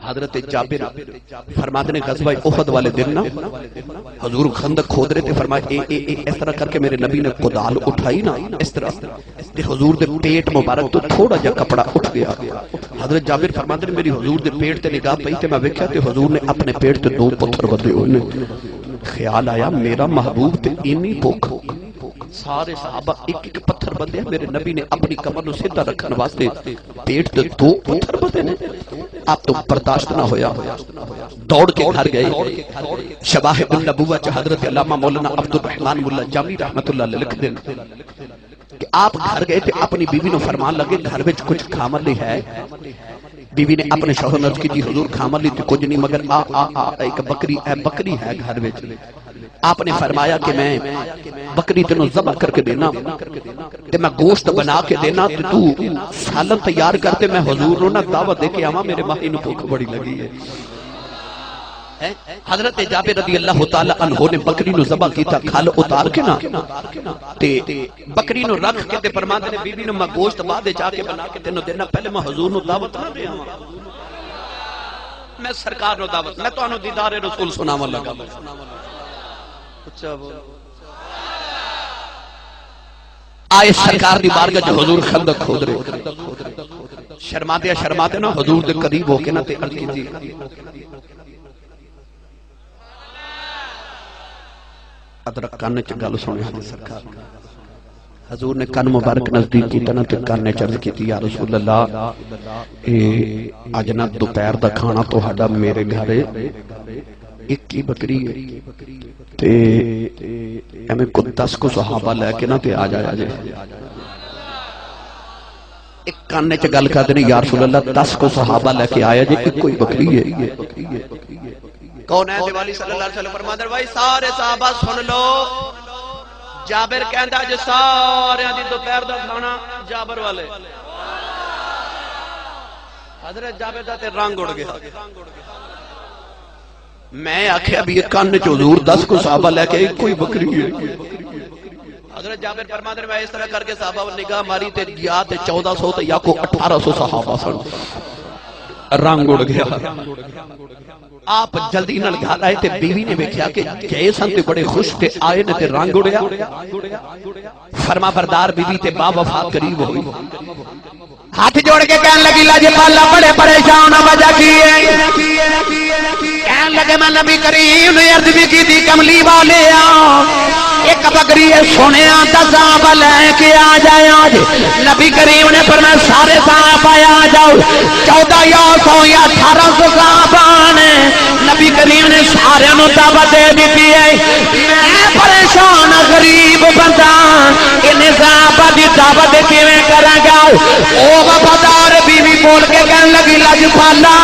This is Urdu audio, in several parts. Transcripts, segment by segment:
حضرت جابر فرماتے ہیں غزوہ احد والے دن نا حضور خندق کھود رہے تھے، فرمایا اس طرح کر کے میرے نبی نے کدال اٹھائی نا اس طرح تے حضور دے پیٹ مبارک تو تھوڑا جا کپڑا اٹھ گیا۔ حضرت جابر فرماتے ہیں میری حضور دے پیٹ تے نگاہ پئی تے میں ویکھیا تے حضور نے اپنے پیٹ تے 2 پتھر بدے ہوئے نے۔ خیال آیا میرا محبوب تے اینی بھوک، سارے صحابہ ایک ایک پتھر بندے، میرے نبی نے اپنی کمر نو سیدھا رکھن واسطے پیٹ تے 2 پتھر بندے نے۔ آپ تو برداشت نہ ہویا، دوڑ کے گھر گئے۔ شواہد النبوہ چ حضرت علامہ مولانا عبد الرحمن ملا جامی رحمت اللہ علیہ لکھ دیں کہ آپ گھر گئے تھے، اپنی بیوی نو فرمان لگے گھر وچ کچھ کھامن لی ہے۔ بیوی نے اپنے شوہر نرز کی جی حضور کھامن لی تو کچھ نہیں مگر ایک بکری ہے گھر وچ۔ آپ نے فرمایا کہ میں بکری تینوں ذبح کر کے دینا تے میں گوشت بنا کے دینا تے تو سالن تیار کرتے، میں حضور نو نہ دعوت دے کے آواں، میرے ماہی نو بھوک بڑی لگی ہے۔ حضرت جابر رضی اللہ تعالی عنہ نے بکری نو ذبح کیتا، کھال اتار کے نا تے بکری نو رکھ کے تے فرماندے نے بی بی نو میں گوشت بعد جا کے بنا کے تینوں دینا، پہلے میں حضور نو دعوت نہ دے آواں، میں سرکار نو دعوت، میں تانوں دیدار رسول سناون لگا۔ آئے سرکار دی بارگاہ جو حضور خندق کھود رہے، شرماتے نا حضور دے قریب ہو کے نا تے عرض کیتی ادرک کان چ گل سنے سرکار۔ حضور نے کان مبارک نزدیک کیتا نا تے کان چ عرض کیتی یا رسول اللہ اج نا دوپہر دا کھانا تہاڈا میرے گھر ایک ہی بکری ہے تے ہمیں کو 10 کو صحابہ لے کے نا تے آ جایا جائے۔ ایک کانے چ گل کر دینی یا رسول اللہ 10 کو صحابہ لے کے آیا جائے، ایک کوئی بکری ہے۔ کون ہے دیوالی صلی اللہ علیہ وسلم فرماتے ہیں بھائی سارے صحابہ سن لو، جابر کہندا جے سارے دی دوپہر دا کھانا جابر والے، حضرت جابر دا تے رنگ اڑ گیا۔ میں آکھیا بھی ایک کان چ حضور 10 کو صحابہ لے کے ایک کوئی بکری ہے۔ حضرت جابر فرماتے ہیں میں اس طرح کر کے صحابہ نگاہ ماری تے یا تے 1400 تے یا کو 1800 صحابہ سن، رنگ اڑ گیا۔ آپ جلدی نال گھر آئے تے بیوی نے ویکھیا کہ گئے سن تے بڑے خوش تے آئے نے تے رنگ اڑیا۔ فرما بردار بیوی تے با وفا قریب ہوئی، ہاتھ جوڑ کے کہنے لگی لاجپالا بڑے پریشان وجہ کی ہے، کہنے لگے میں نبی کریم نے عرض بھی کی تھی کملی والے ایک بکری ہے سونے آتا صحابہ لے کے آ جائے آج۔ نبی کریم نے فرمایا سارے صحابہ آ جاؤ، 1400 یا 1800 صحابہ نے نبی کریم نے سارے نو دعوت دے دیتی ہے۔ میں پریشان غریب بندہ انہیں صحابہ دی دعوت کیویں کراں گا؟ او وفادار بیوی بول کے کہنے لگی لاجپالا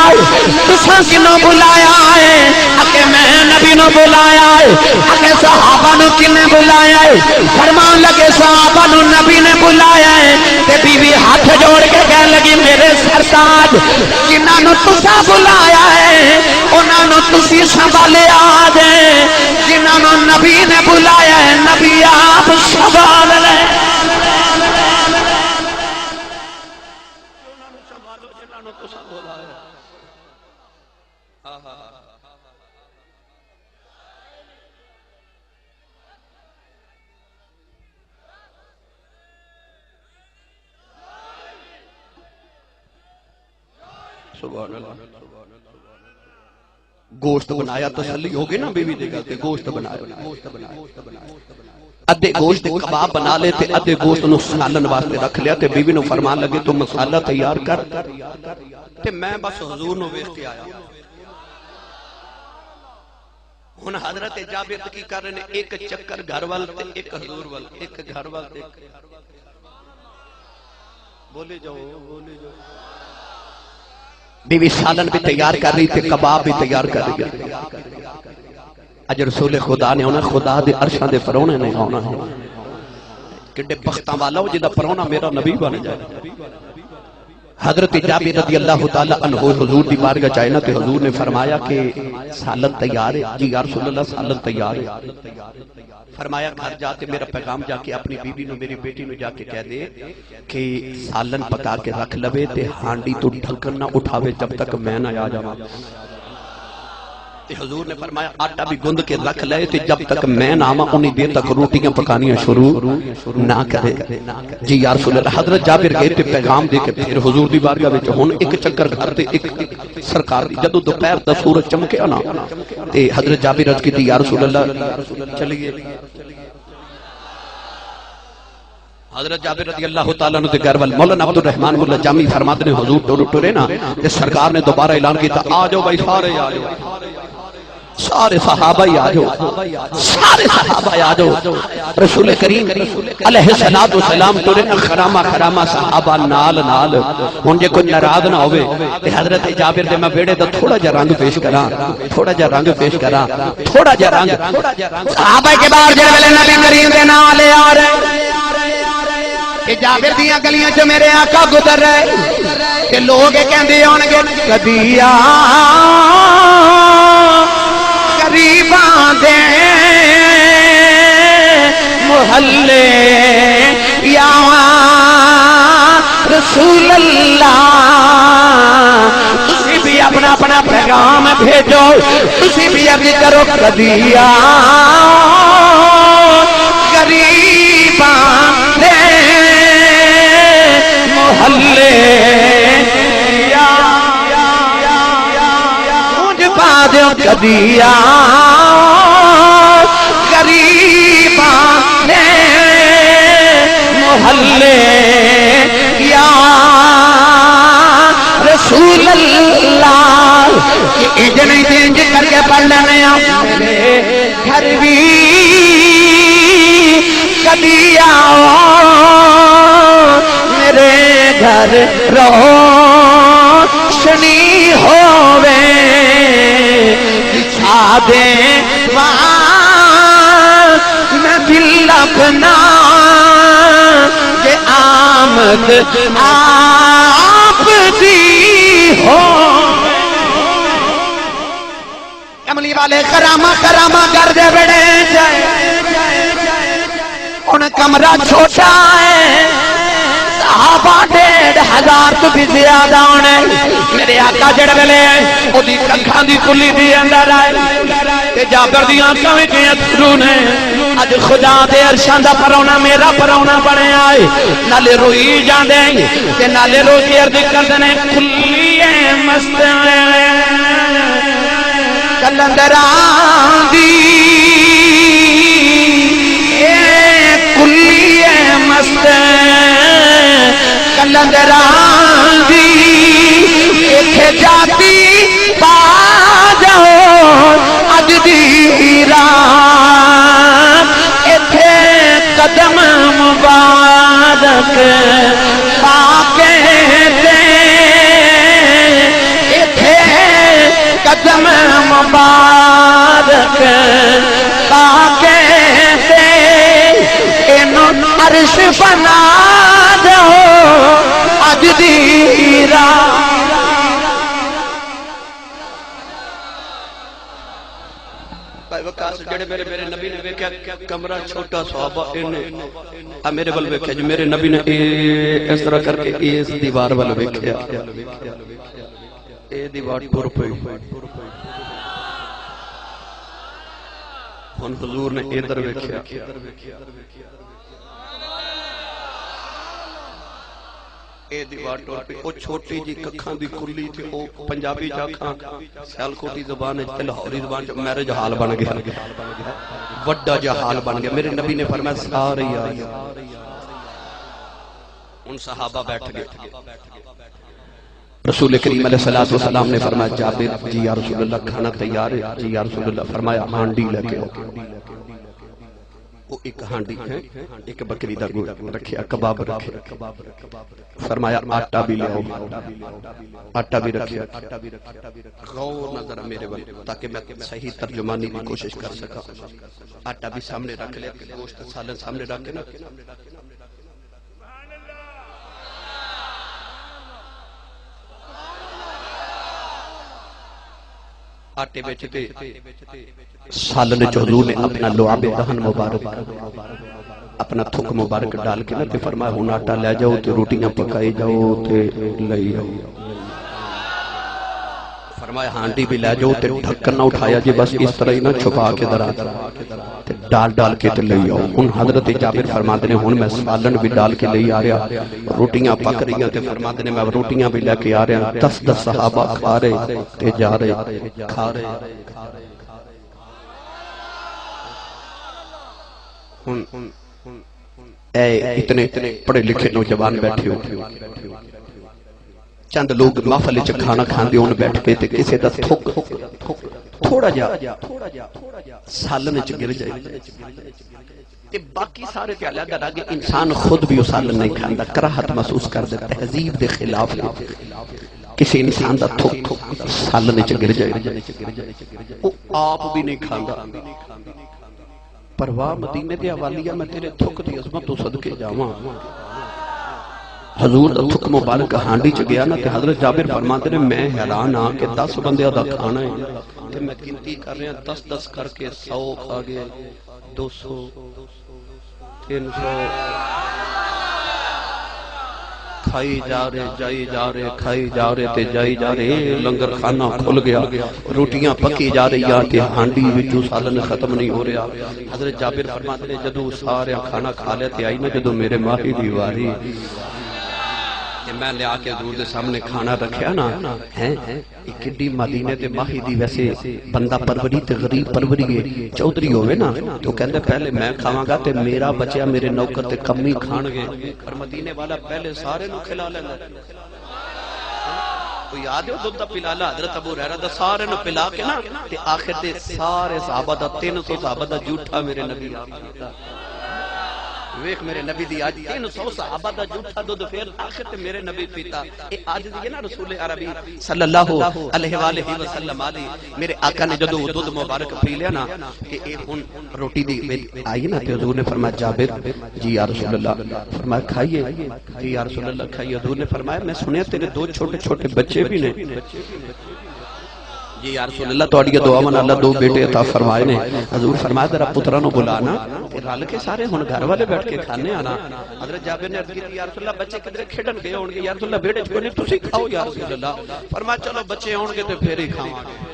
تساں کنوں بلایا ہے؟ اکے میں نبی نو بلایا ہے۔ اکے صحابہ نو کنے بلایا ہے؟ فرمان لگے صحابہ نو نبی نے بلایا ہے۔ تے بیوی ہاتھ جوڑ کے کہنے لگی میرے سرتاج جنہاں نو تساں بلایا ہے انہاں نو تسی سنبھالے آ جائیں، جنہاں نو نبی نے بلایا ہے نبی آپ سنبھال لیں۔ گوشت بنایا تسلی ہوگی نا بیوی دے گلتے گوشت بنایا، ادھے گوشت کباب بنا لے تے ادھے گوشت نو سالن واسطے رکھ لیا تے بیوی نو فرمان لگے تو مسالہ تیار کر تے میں بس حضور نو ویکھ کے آیا۔ ہن حضرت جابر کی کر رہے نے ایک چکر گھر وال تے ایک حضور وال، ایک گھر وال تے بولے جاؤ بولے جاؤ۔ بیوی سالن بھی تیار کر رہی تھی، کباب بھی تیار کر رہی ہے۔ اج رسول خدا نے ہونا، خدا دے عرشاں دے پرونے نے ہونا ہے، کڈے بختاں والا ہو جدا پرونا میرا نبی بن جائے۔ حضرت جابر رضی اللہ تعالی عنہ حضور دی بارگاہ چائے نا تے حضور نے فرمایا کہ سالن تیار ہے. جی یا رسول اللہ سالن تیار ہے. فرمایا گھر جاتے میرا پیغام جا کے اپنی بیوی نو میری بیٹی نو جا کے کہہ دے کہ سالن پکا کے رکھ لوے تے ہانڈی تو ڈھکن نہ اٹھاوے جب تک میں نہ آ جاواں. حضور نے فرمایا آٹا بھی گند کے رکھ لے تے جب تک میں نہ آواں انہی دیر تک روٹیاں پکانیاں شروع نہ کرے. جی یا رسول اللہ. حضرت جابر گئے تے پیغام دے کے پھر حضور دی بارگاہ وچ ہن ایک چکر گھر تے ایک سرکار دی جدوں دوپہر دا سورج چمکیا نا تے حضرت جابر عرض کیتی یا رسول اللہ چلیے. حضرت جابر رضی اللہ تعالیٰ عنہ دے گھر وال مولانا عبد الرحمن مولا جامی فرماتے نے حضور ٹرے نا تے سرکار نے دوبارہ اعلان کیتا آ جاؤ بھائی سارے آ جاؤ. سارے صحابہ ہی آ جاؤ. سارے صحابہ آ جاؤ. رسول کریم علیہ السلام ٹرے نا خرامہ خرامہ صحابہ نال نال. ہن جے کوئی ناراض نہ ہوئے تے حضرت جابر دے میں بیڑے دا تھوڑا جا رنگ پیش کراں. تھوڑا جا رنگ پیش کراں. تھوڑا جا رنگ صحابہ کے باہر جڑے ویلے نبی کریم دے نال آ رہے کہ جابر دیاں گلیاں جو میرے آقا گزر رہے کہ لوگ کہندے ہون گے کدی آ قریباں دے محلے یا رسول اللہ. تسی بھی اپنا اپنا پیغام بھیجو. تسی بھی عرض کرو کدی آ قریباں دے محلے یا مجھ پا دیو کدی آ قریباں دے محلے یا رسول اللہ. انج نہیں تے انج کر کے پڑھ لینے میرے گھر بھی کدی آؤ میرے گھر روشنی ہووے بچھا دے میں دل اپنا کہ آمد آپ دی ہو. کملی والے کرامہ کرامہ کر دے بڑے جائے ان کمرہ چھوٹا ہے صحابہ 1,500 تو بھی زیادہ ہونے. میرے آقا جڑ ویلے او دی ککھاں دی کلی دی اندر آئے تے جابر دی آنکھاں وچ اتھرو نے. اج خدا دے عرشاں دا پرونا میرا پرونا بنے آئے نالے روئی جاندے تے نالے رو کے عرض کردے نے کلی مست کلندراں دی کلی مست کلندراں دی ایتھے جاتی پا جاؤ اج دی رات ایتھے قدم مبارک پا کے دے ایتھے قدم مبارک پا کے عرش بنا دو اج دی رات. جڑے میرے نبی نے ویکھیا کمرہ چھوٹا صحابہ انہیں میرے ول ویکھیا جو میرے نبی نے اس طرح کر کے اس دیوار ول ویکھیا اے دیوار ٹر پئی. ہن حضور نے ادھر ویکھیا اے دیوار ٹر پئی. او چھوٹی جی ککھاں دی کلی تے او پنجابی چاکھاں سیالکوٹی زبان تے لاہوری زبان چ میرج حال بن گیا وڈا جا حال بن گیا. میرے نبی نے فرمایا سارے آئے. ان صحابہ بیٹھ گئے. رسول کریم علیہ السلام نے فرمایا جابر جی یا رسول اللہ کھانا تیار ہے. جی یا رسول اللہ. فرمایا ہانڈی لے کے آؤ. وہ ایک ہانڈی ہے ایک بکری دا گوشت رکھیا کباب رکھے. فرمایا آٹا بھی لے آؤ. آٹا بھی رکھیا. غور نظر میرے ول تاکہ میں صحیح ترجمانی کی کوشش کر سکا. آٹا بھی سامنے رکھ لیا گوشت سالن سامنے رکھ کے نا آٹے وچ تے سالن وچ حضور نے اپنا لعاب دہن مبارک اپنا تھک مبارک ڈال کے نا تے فرمایا ہن آٹا لے جاؤ تے روٹیاں پکائی جاؤ تے لئی جاؤ فرمایا ہانڈی بھی لے جاؤ تے ڈھکن نہ اٹھایا جی بس اس طرح ہی نہ چھپا کے درا تے ڈال کے تے لئی آؤ ہن حضرت جابر فرماتے ہیں ہن میں سالن بھی ڈال کے لئی آ رہا روٹیاں پک رہی ہیں تے فرماتے ہیں میں روٹیاں بھی لے کے آ رہا 10 صحابہ کھا رہے تے جا رہے کھا رہے اے اتنے پڑھے لکھے نوجوان بیٹھے ہو چند لوگ محفل وچ کھانا کھاندے ہون بیٹھ کے تے کسے دا تھک تھوڑا جا سالن وچ گر جائے تے باقی سارے تے علیحدہ رہ گئے انسان خود بھی وہ سالن نہیں کھاندا کراہت محسوس کر دے تہذیب دے خلاف کسی انسان دا تھک سالن وچ گر جائے وہ آپ بھی نہیں کھاندا پرواہ مدینے دے حوالیا میں تیرے تھک دی عظمت تو صدقے جاواں حضور دا تھک مبارک ہانڈی چ گیا نا تے حضرت جابر فرماتے ہیں میں حیران ہاں کہ 10 بندیاں دا کھانا ہے تے میں گنتی کر رہا 10 کر کے 100 کھا گئے 200 300 کھائی جا رہے جائی جا رہے کھائی جا رہے تے جائی جا رہے لنگر خانہ کھل گیا روٹیاں پکی جا رہی تے ہانڈی وچوں سالن ختم نہیں ہو رہا حضرت جابر فرماتے ہیں جدوں سارے کھانا کھا لیا تے آئی نا جدوں میرے ماہی دی واری میں لے آ کے حضور دے سامنے کھانا رکھیا نا ایک کڈی مدینے تے ماہی دی ویسے بندہ پروری تے غریب پروری ہے چودھری ہوئے نا تو کہندے پہلے میں کھاواں گا تے میرا بچیا میرے نوکر تے کمی کھان گے اور مدینے والا پہلے سارے نو کھلا لیندا کوئی یاد ہے دودھ دا پلالا حضرت ابو ہریرہ دا سارے نو پلا کے نا تے آخر تے سارے صحابہ دا 300 صحابہ دا جھوٹا میرے نبی ویکھ میرے نبی دی آج 300 صحابہ دا جھوٹا دودھ پھر آخر تے میرے نبی پیتا اے آج دی نا رسول عربی صلی اللہ علیہ وآلہ وسلم علی میرے آقا نے جدو دودھ مبارک پی لیا نا کہ اے ہن روٹی دی آئی نا تے حضور نے فرمایا جابر جی یا رسول اللہ فرمایا کھائیے جی یا رسول اللہ کھائیے حضور نے فرمایا میں سنیا تیرے 2 چھوٹے چھوٹے بچے بھی نے جی یا رسول اللہ توڑی دعا من اللہ 2 بیٹے عطا فرمائے نے حضور فرمایا ذرا پترانو بلانا رل کے سارے ہن گھر والے بیٹھ کے کھانے آنا حضرت جابر نے عرض کی یا رسول اللہ بچے کدھر کھیڈن گئے ہون گے یا رسول اللہ بیٹے چھوڑ نہیں تسی کھاؤ یا رسول اللہ فرمایا چلو بچے ہون گے تے پھر ہی کھاواں گے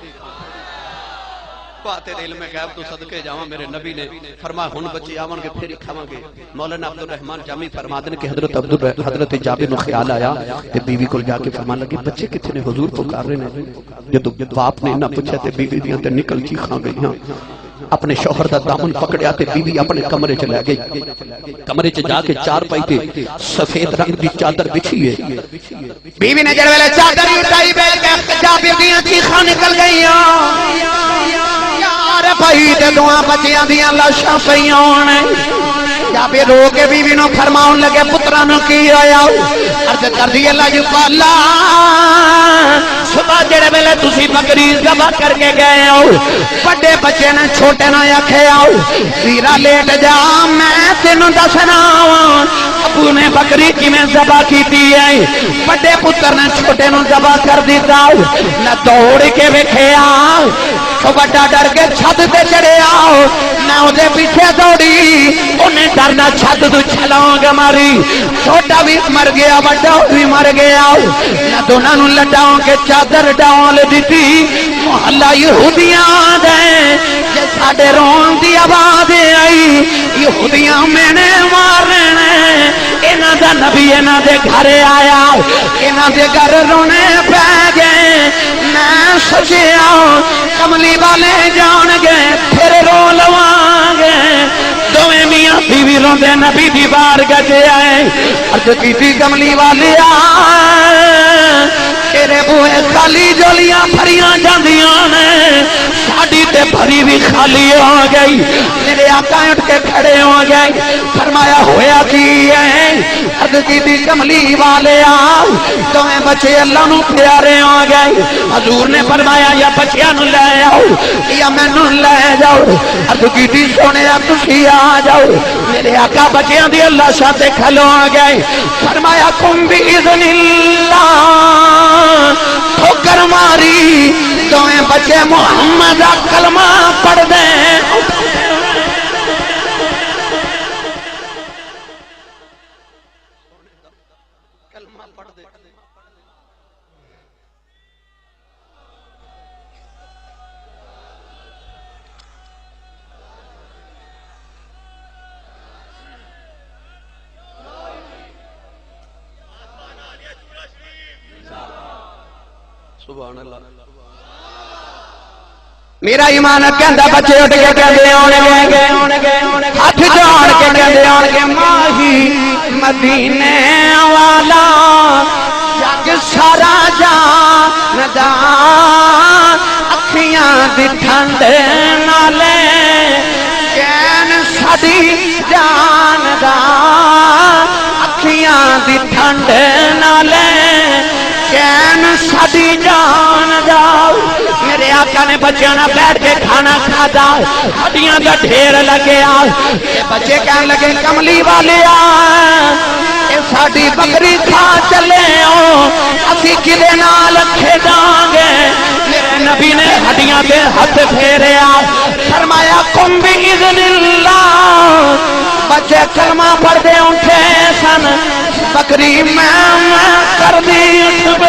پاتے علم غیب تو صدقے جاواں میرے نبی نے فرمایا ہن بچے آون گے پھر ہی کھاواں گے مولانا عبد الرحمن جامی فرماتے ہیں کہ حضرت جابر نو خیال آیا کہ بیوی کول جا کے فرمان لگی بچے کتنے نے حضور پکار رہے نے جدو باپ نے نہ پوچھا تے بیوی دیاں تے نکل چیخاں گئیاں اپنے شوہر دا دامن پکڑیا تے بیوی اپنے کمرے چ لے گئی کمرے چ جا کے چار پائی تے سفید رنگ دی چادر بچھی ہے بیوی نے جڑ ویلے چادر اٹھائی بیل کے جابر دیاں چیخاں نکل گئیاں یار بھائی تے دعاں بچیاں دیاں لاشاں پئیاں نے جابر رو کے بیوی نو فرماون لگے پتراں نو کی ہویا عرض کر دی اللہ جو پالا صبح جڑے ویلے تسی بکری ذبح کر کے گئے ہو بڑے بچے نے چھوٹے نہ آکھیا ویرا لیٹ جا میں تینوں دسنا ابو نے بکری کیویں ذبح کیتی ہے بڑے پتر نے چھوٹے نو ذبح کر دیتا نہ دوڑ کے ویکھیا تو بڑا ڈر کے چھت تے چڑھیا میں اودے پیچھے دوڑی اونے ڈرنا چھت تو چھلانگ ماری چھوٹا بھی مر گیا بڑا بھی مر گیا نہ دونوں نو لٹاؤں کے چادر ڈال دیتی محلہ یہودیاں دے جے ساڈے رون دی آواز آئی یہودیاں میں نے مارنے انہاں دا نبی انہاں دے گھر آیا انہاں دے گھر رونے پہ گئے میں سوچیا کملی والے جان گے پھر رو لواں گے دویں میاں بیوی روندے نبی دی بارگاہ تے آئے عرض کیتی کملی والے تیرے بوئے خالی جولیاں بھریاں جاندیاں نے ساڈی تے تے بھری بھی خالی ہو گئی. میرے آقا اٹھ کے کھڑے ہو گئے. فرمایا ہویا کی ہے؟ عرض کی بھی کملی والے آؤ تمہیں بچے اللہ نو پیارے ہو گئے. حضور نے فرمایا یا بچیاں نو لے آؤ یا مینوں لے جاؤ. عرض کی بھی سونے تسی آ جاؤ. میرے آقا بچیاں دی اللہ شاہ کھلو گئے. فرمایا کم بھی اذن اللہ ٹھوکر ماری تمہیں بچے محمد کلمہ پڑھ دیں. کلمہ پڑھ دیں. سبحان اللہ. میرا ایمان کہندا بچے اٹھ کے کہندے آن گے ہاتھ جوڑ کے کہندے آن گے ماہی مدینے والا جگ سارا جاندا اکھیاں دی ٹھنڈ نالے چین ساڈی جاندا اکھیاں دی ٹھنڈ نالے چین ساڈی جان جاؤ. میرے آقا نے بچیاں نہ بیٹھ کے کھانا کھادا. ہڈیاں دا ڈھیر لگیا. یہ بچے کہنے لگے کملی والے اے ساڈی بکری کھا چلے ہو اسی کلے نال کھیڈاں گے. میرے نبی نے ہڈیاں تے ہاتھ پھیریا. فرمایا قم باذن اللہ. بچے کلمہ پڑھ دے اٹھے سن. بکری میں کر دی اٹھ